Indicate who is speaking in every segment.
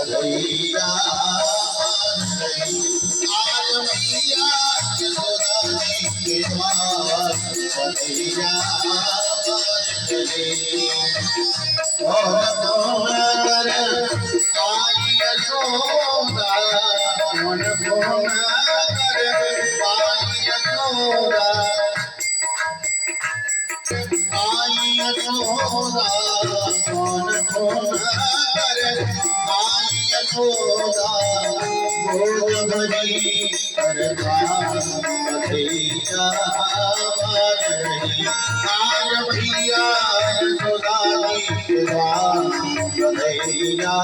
Speaker 1: भदैया आज मैया यशोदा जी के द्वार भदैया कौन कौन कर आई यशोदा कौन कौन कर आई यशोदा आई यशोदा कौन कौन कर आई यशोदा गोद भरी करता भदैया आज भैया यशोदा जी के द्वार भदैया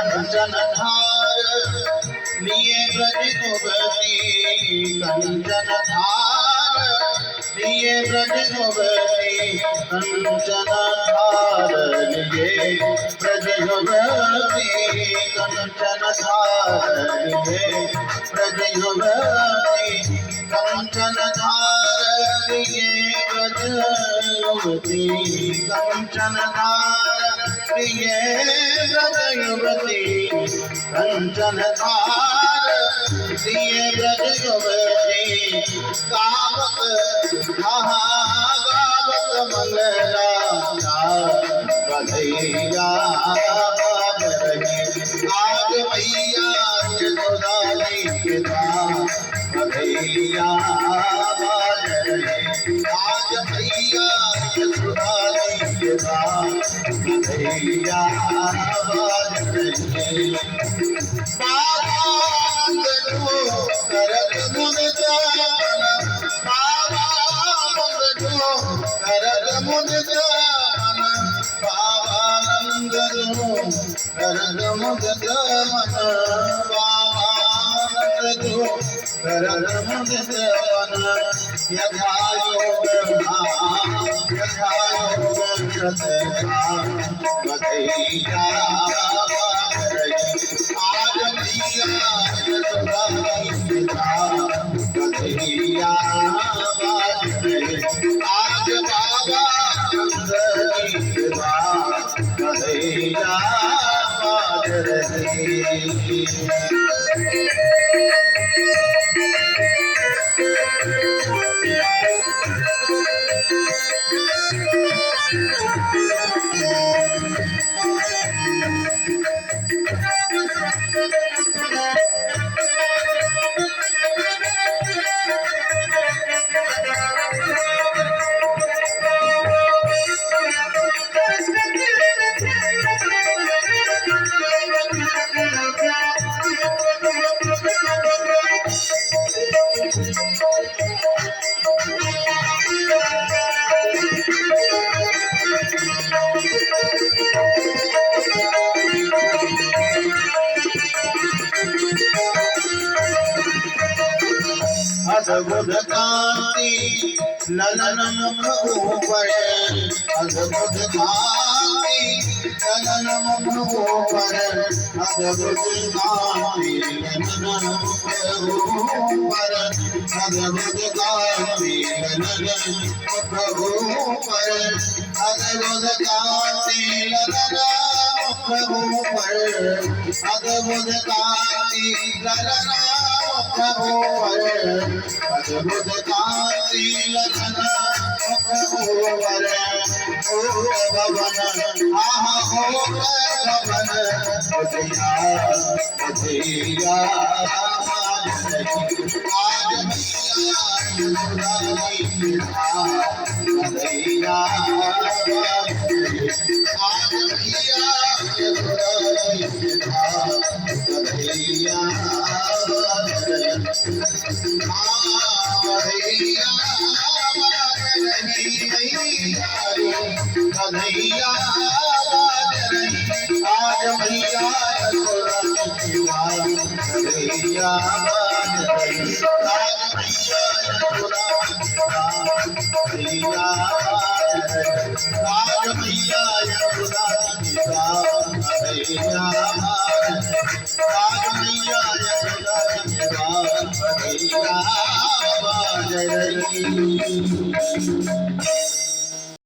Speaker 1: कंचनधार लिए ब्रज गोवती कंचनधार लिए ब्रज गोवती कंचनधार लिए ब्रज गोवती कंचनधार लिए ब्रज गोवती कंचनधार लिए ब्रज गोवती कंचनधार प्रिय व्रत युवती कंचनधार प्रिय व्रत युवती गावत महागावत मंगला भदैया आज भैया यशोदा जी के द्वार भदैया आज भैया यशोदा जी के द्वार भदैया बाबा करत मुन जान बाबा करत मुन जान बाबा करत मुन जान बाबा करत मुन जान यथा योग यथा योग भदैया आज भैया यशोदा जी भदैया आज बाबा जी भदैया अद्भुत कांति ललन मुख ऊपर अद्भुत कांति ललन मुख ऊपर अद्भुत कांति ललन मुख ऊपर अद्भुत कांति ललन मुख ऊपर अद्भुत कांति ललन मुख ऊपर अद्भुत कांति ललन मुख ऊपर अद्भुत कांति ललन ओवर ओ भवन आहा हो भवन बधिया बधिया आज बधिया कन्हैया आज मैया कन्हैया आज